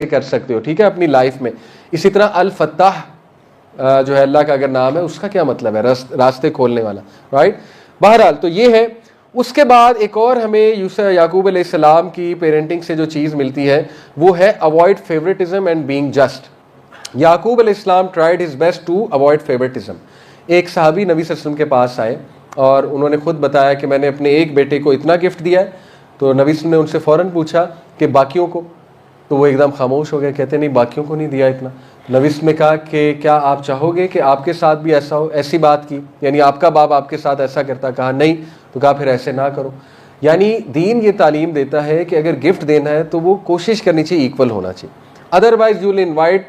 कर सकते हो, ठीक है, अपनी लाइफ में। इसी तरह अल फत्ताह जो है अल्लाह का अगर नाम है, उसका क्या मतलब है? रास्ते खोलने वाला, राइट। बहरहाल तो ये है। उसके बाद एक और हमें याकूब अलैहिस्सलाम की पेरेंटिंग से जो चीज़ मिलती है वो है avoid favouritism and being just. Yakub अलैहिस्सलाम tried his best to avoid favouritism. एक सहाबी नबी सल्लल्लाहु अलैहि वसल्लम के पास आए और उन्होंने खुद बताया कि मैंने अपने एक बेटे को इतना गिफ्ट दिया है। तो नबी सल्लल्लाहु अलैहि वसल्लम ने उनसे फ़ौरन पूछा कि बाकियों को? तो वो एकदम खामोश हो गए, कहते नहीं बाकियों को नहीं दिया इतना। नबी सल्लल्लाहु अलैहि वसल्लम ने कहा कि क्या आप चाहोगे कि आपके साथ भी ऐसा हो? ऐसी बात की, यानी आपका बाप आपके साथ ऐसा करता? कहा नहीं। तो कहा फिर ऐसे ना करो। यानी दीन ये तालीम देता है कि अगर गिफ्ट देना है तो वो कोशिश करनी चाहिए इक्वल होना चाहिए, अदरवाइज यू विल इन्वाइट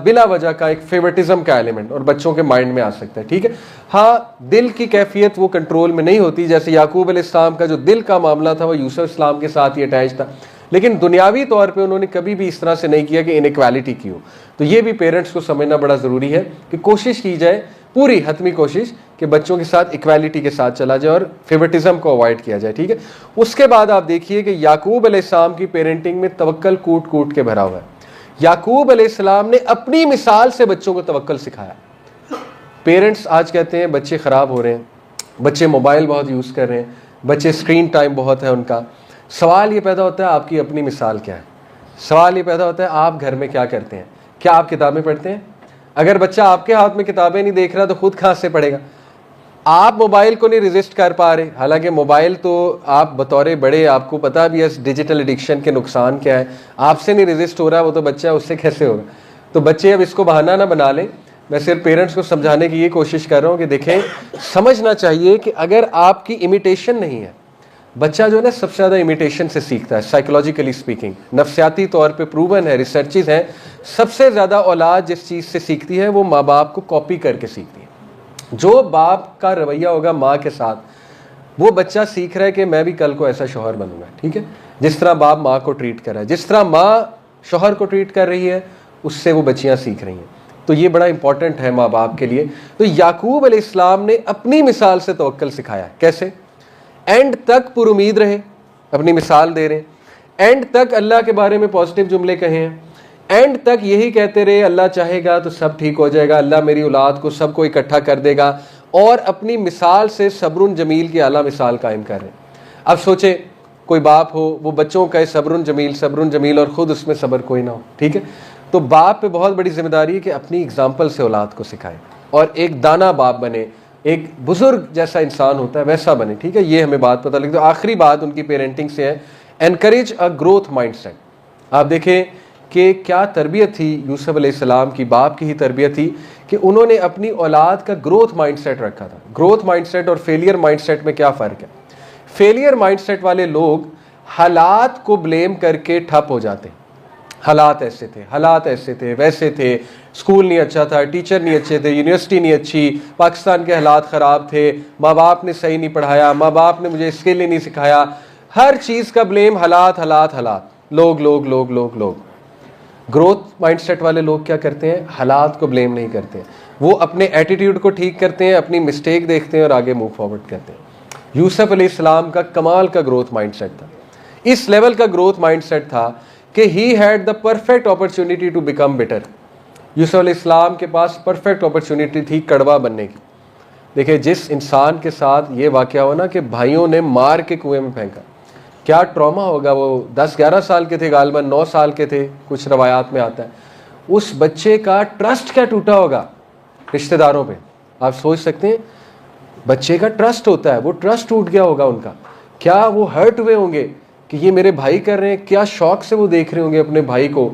बिला वजह का एक फेवरेटिज्म का एलिमेंट और बच्चों के माइंड में आ सकता है, ठीक है। हाँ, दिल की कैफियत वो कंट्रोल में नहीं होती। जैसे याकूब अलैहिस्सलाम का जो दिल का मामला था वो यूसुफ इस्लाम के साथ ही अटैच था, लेकिन दुनियावी तौर पे उन्होंने कभी भी इस तरह से नहीं किया कि इनइक्वालिटी की हो। तो ये भी पेरेंट्स को समझना बड़ा ज़रूरी है कि कोशिश की जाए, पूरी हतमी कोशिश, कि बच्चों के साथ इक्वालिटी के साथ चला जाए और फेवरेटिज्म को अवॉइड किया जाए, ठीक है। उसके बाद आप देखिए कि याकूब अलैहिस्सलाम की पेरेंटिंग में तवक्कल कूट कूट के भरा हुआ है। याकूब अलैहिस्सलाम ने अपनी मिसाल से बच्चों को तवक्कल सिखाया। पेरेंट्स आज कहते हैं बच्चे ख़राब हो रहे हैं, बच्चे मोबाइल बहुत यूज़ कर रहे हैं, बच्चे स्क्रीन टाइम बहुत है उनका। सवाल ये पैदा होता है आपकी अपनी मिसाल क्या है? सवाल ये पैदा होता है आप घर में क्या करते हैं? क्या आप किताबें पढ़ते हैं? अगर बच्चा आपके हाथ में किताबें नहीं देख रहा तो खुद कहाँ से पढ़ेगा? आप मोबाइल को नहीं रेजिस्ट कर पा रहे, हालांकि मोबाइल तो आप बतौर बड़े आपको पता भी है डिजिटल एडिक्शन के नुकसान क्या है, आपसे नहीं रेजिस्ट हो रहा, वो तो बच्चा उससे कैसे होगा? तो बच्चे अब इसको बहाना ना बना लें। मैं सिर्फ पेरेंट्स को समझाने की ये कोशिश कर रहा हूँ कि देखें, समझना चाहिए कि अगर आपकी इमिटेशन नहीं है, बच्चा जो है ना सबसे ज़्यादा इमिटेशन से सीखता है, साइकोलॉजिकली स्पीकिंग, नफ्सियाती तौर पे प्रूवन है, रिसर्चेज हैं, सबसे ज़्यादा औलाद जिस चीज़ से सीखती है वो माँ बाप को कॉपी करके सीखती है। जो बाप का रवैया होगा माँ के साथ, वो बच्चा सीख रहा है कि मैं भी कल को ऐसा शौहर बनूंगा, ठीक है। जिस तरह बाप माँ को ट्रीट कर रहा है, जिस तरह माँ शौहर को ट्रीट कर रही है, उससे वो बच्चियाँ सीख रही हैं। तो ये बड़ा इंपॉर्टेंट है माँ बाप के लिए। तो याकूब अलैहिस्सलाम ने अपनी मिसाल से तवक्कल सिखाया। कैसे? एंड तक पुरुमीद रहे, अपनी मिसाल दे रहे हैं, एंड तक अल्लाह के बारे में पॉजिटिव जुमले कहे हैं, एंड तक यही कहते रहे अल्लाह चाहेगा तो सब ठीक हो जाएगा, अल्लाह मेरी औलाद को सबको इकट्ठा कर देगा, और अपनी मिसाल से सब्रुन जमील की आला मिसाल कायम कर रहे हैं। अब सोचे कोई बाप हो, वो बच्चों का सब्रुन जमील और ख़ुद उसमें सब्र कोई ना हो, ठीक है। तो बाप पे बहुत बड़ी जिम्मेदारी है कि अपनी एग्जाम्पल से औलाद को सिखाए और एक दाना बाप बने, एक बुजुर्ग जैसा इंसान होता है वैसा बने, ठीक है। ये हमें बात पता लगी। तो आखिरी बात उनकी पेरेंटिंग से है, एनकरेज अ ग्रोथ माइंडसेट। आप देखें कि क्या तरबियत थी यूसुफ अलैहिस्सलाम की, बाप की ही तरबियत थी कि उन्होंने अपनी औलाद का ग्रोथ माइंडसेट रखा था। ग्रोथ माइंडसेट और फेलियर माइंडसेट में क्या फ़र्क है? फेलियर माइंडसेट वाले लोग हालात को ब्लेम करके ठप हो जाते हैं। हालात ऐसे थे, हालात ऐसे थे, वैसे थे, स्कूल नहीं अच्छा था, टीचर नहीं अच्छे थे, यूनिवर्सिटी नहीं अच्छी, पाकिस्तान के हालात ख़राब थे, माँ बाप ने सही नहीं पढ़ाया, माँ बाप ने मुझे स्किल ही नहीं सिखाया, हर चीज़ का ब्लेम हालात हालात हालात, लोग लोग लोग लोग लोग। ग्रोथ माइंडसेट वाले लोग क्या करते हैं? हालात को ब्लेम नहीं करते हैं, वो अपने एटीट्यूड को ठीक करते हैं, अपनी मिस्टेक देखते हैं और आगे मूव फॉरवर्ड करते हैं। यूसुफ अलैहिस्सलाम का कमाल का ग्रोथ माइंडसेट था। इस लेवल का ग्रोथ माइंडसेट था कि he had the perfect opportunity to become better. Yusuf अलैहिस्सलाम के पास परफेक्ट अपॉर्चुनिटी थी कड़वा बनने की। देखिए, जिस इंसान के साथ ये वाकया हो ना कि भाइयों ने मार के कुएं में फेंका, क्या ट्रॉमा होगा। वो 10-11 साल के थे, गालिबन 9 साल के थे, कुछ रवायात में आता है। उस बच्चे का ट्रस्ट क्या टूटा होगा रिश्तेदारों पे, आप सोच सकते हैं। बच्चे का ट्रस्ट होता है, वो ट्रस्ट टूट गया होगा उनका। क्या वो हर्ट हुए होंगे कि ये मेरे भाई कर रहे हैं, क्या शौक से वो देख रहे होंगे अपने भाई को,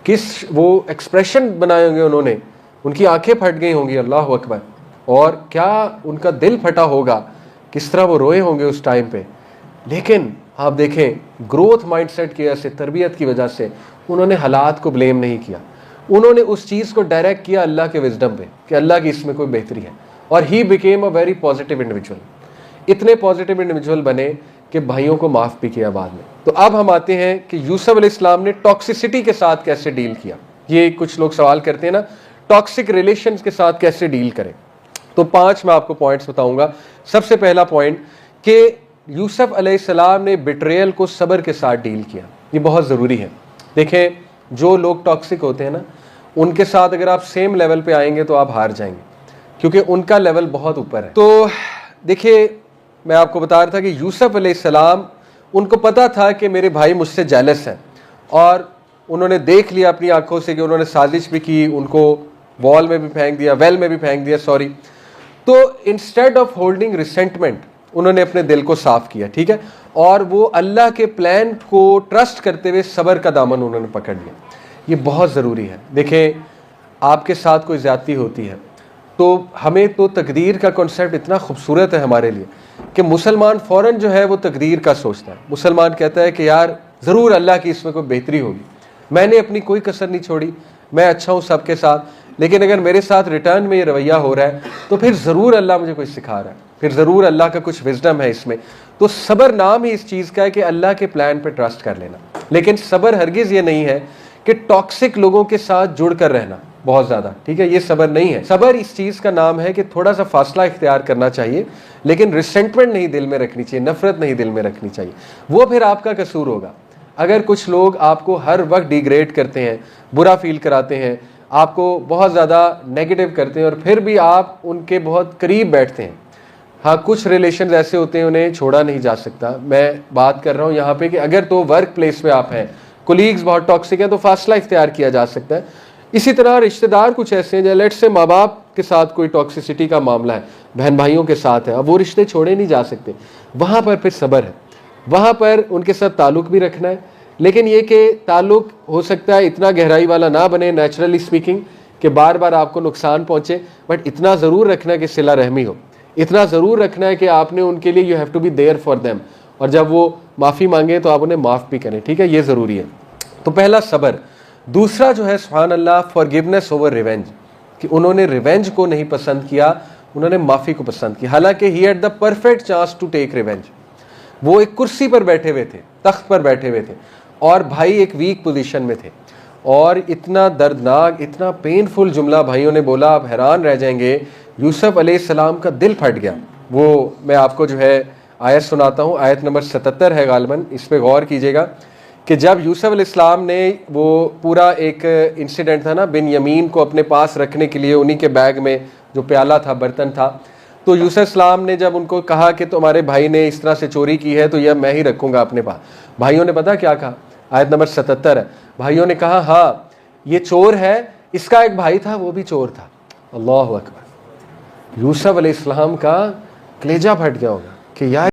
किस वो एक्सप्रेशन बनाए होंगे उन्होंने, उनकी आंखें फट गई होंगी, अल्लाह अकबर। और क्या उनका दिल फटा होगा, किस तरह वो रोए होंगे उस टाइम पे। लेकिन आप देखें, ग्रोथ माइंडसेट की वजह से, तरबियत की वजह से उन्होंने हालात को ब्लेम नहीं किया, उन्होंने उस चीज़ को डायरेक्ट किया अल्लाह के विजडम पे कि अल्लाह की इसमें कोई बेहतरी है, और he became a very positive individual. इतने पॉजिटिव इंडिविजुअल बने कि भाइयों को माफ़ भी किया बाद में। तो अब हम आते हैं कि यूसुफ अलैहिस्सलाम ने टॉक्सिसिटी के साथ कैसे डील किया। ये कुछ लोग सवाल करते हैं ना, टॉक्सिक रिलेशंस के साथ कैसे डील करें। तो 5 मैं आपको पॉइंट्स बताऊंगा। सबसे पहला पॉइंट कि यूसुफ अलैहिस्सलाम ने बिट्रेयल को सब्र के साथ डील किया, ये बहुत ज़रूरी है। देखें, जो लोग टॉक्सिक होते हैं ना, उनके साथ अगर आप सेम लेवल पे आएंगे तो आप हार जाएंगे, क्योंकि उनका लेवल बहुत ऊपर है। तो देखिए, मैं आपको बता रहा था कि यूसुफ अलैहिस्सलाम, उनको पता था कि मेरे भाई मुझसे जेलस हैं, और उन्होंने देख लिया अपनी आंखों से कि उन्होंने साजिश भी की, उनको वॉल में भी फेंक दिया, वेल में भी फेंक दिया, सॉरी। तो इंस्टेड ऑफ होल्डिंग रिसेंटमेंट, उन्होंने अपने दिल को साफ किया, ठीक है, और वो अल्लाह के प्लान को ट्रस्ट करते हुए सब्र का दामन उन्होंने पकड़ लिया। ये बहुत ज़रूरी है। देखें, आपके साथ कोई ज़्यादती होती है तो हमें तो तकदीर का कॉन्सेप्ट इतना खूबसूरत है हमारे लिए कि मुसलमान फ़ौरन जो है वो तकदीर का सोचता है। मुसलमान कहता है कि यार ज़रूर अल्लाह की इसमें कोई बेहतरी होगी, मैंने अपनी कोई कसर नहीं छोड़ी, मैं अच्छा हूँ सबके साथ, लेकिन अगर मेरे साथ रिटर्न में ये रवैया हो रहा है तो फिर ज़रूर अल्लाह मुझे कुछ सिखा रहा है, फिर ज़रूर अल्लाह का कुछ विजडम है इसमें। तो सब्र नाम ही इस चीज़ का है कि अल्लाह के प्लान पे ट्रस्ट कर लेना। लेकिन सब्र हरगिज़ ये नहीं है कि टॉक्सिक लोगों के साथ जुड़ कर रहना बहुत ज़्यादा, ठीक है, ये सब्र नहीं है। सब्र इस चीज़ का नाम है कि थोड़ा सा फासला इख्तियार करना चाहिए, लेकिन रिसेंटमेंट नहीं दिल में रखनी चाहिए, नफरत नहीं दिल में रखनी चाहिए, वो फिर आपका कसूर होगा। अगर कुछ लोग आपको हर वक्त डिग्रेड करते हैं, बुरा फील कराते हैं, आपको बहुत ज़्यादा नेगेटिव करते हैं, और फिर भी आप उनके बहुत करीब बैठते हैं, हाँ, कुछ रिलेशन ऐसे होते हैं उन्हें छोड़ा नहीं जा सकता। मैं बात कर रहा हूँ यहाँ पे कि अगर तो वर्क प्लेस पे आप हैं, कोलीग्स बहुत टॉक्सिक हैं, तो फासला इख्तियार किया जा सकता है। इसी तरह रिश्तेदार कुछ ऐसे हैं, लेट्स से माँ बाप के साथ कोई टॉक्सिसिटी का मामला है, बहन भाइयों के साथ है, अब वो रिश्ते छोड़े नहीं जा सकते, वहाँ पर फिर सब्र है, वहाँ पर उनके साथ ताल्लुक़ भी रखना है, लेकिन ये कि ताल्लुक़ हो सकता है इतना गहराई वाला ना बने, नेचुरली स्पीकिंग, कि बार बार आपको नुकसान पहुँचे, बट इतना ज़रूर रखना है कि सिला रहमी हो, इतना ज़रूर रखना है कि आपने उनके लिए you have to be there for them, और जब वो माफ़ी मांगे तो आप उन्हें माफ़ भी करें, ठीक है, ये ज़रूरी है। तो पहला सब्र। दूसरा जो है सुभान अल्लाह, फॉरगिवनेस ओवर रिवेंज, कि उन्होंने रिवेंज को नहीं पसंद किया, उन्होंने माफ़ी को पसंद किया। हालांकि he had the perfect chance to take revenge, वो एक कुर्सी पर बैठे हुए थे, तख्त पर बैठे हुए थे, और भाई एक वीक पोजीशन में थे, और इतना दर्दनाक, इतना पेनफुल जुमला भाइयों ने बोला, आप हैरान रह जाएंगे। यूसुफ अलैहिस्सलाम का दिल फट गया। वो मैं आपको जो है आयत सुनाता हूँ, आयत नंबर 77 है गालिबन, इस पर गौर कीजिएगा कि जब यूसुफ अलैहिस्सलाम ने वो पूरा एक इंसिडेंट था ना, बिन यमीन को अपने पास रखने के लिए उन्हीं के बैग में जो प्याला था, बर्तन था, तो यूसुफ अलैहिस्सलाम ने जब उनको कहा कि तुम्हारे भाई ने इस तरह से चोरी की है तो यह मैं ही रखूँगा अपने पास, भाइयों ने पता क्या कहा? आयत नंबर 77 है, भाइयों ने कहा हाँ ये चोर है, इसका एक भाई था वो भी चोर था। अल्लाह अकबर। यूसुफ अलैहिस्सलाम का कलेजा फट गया होगा कि यार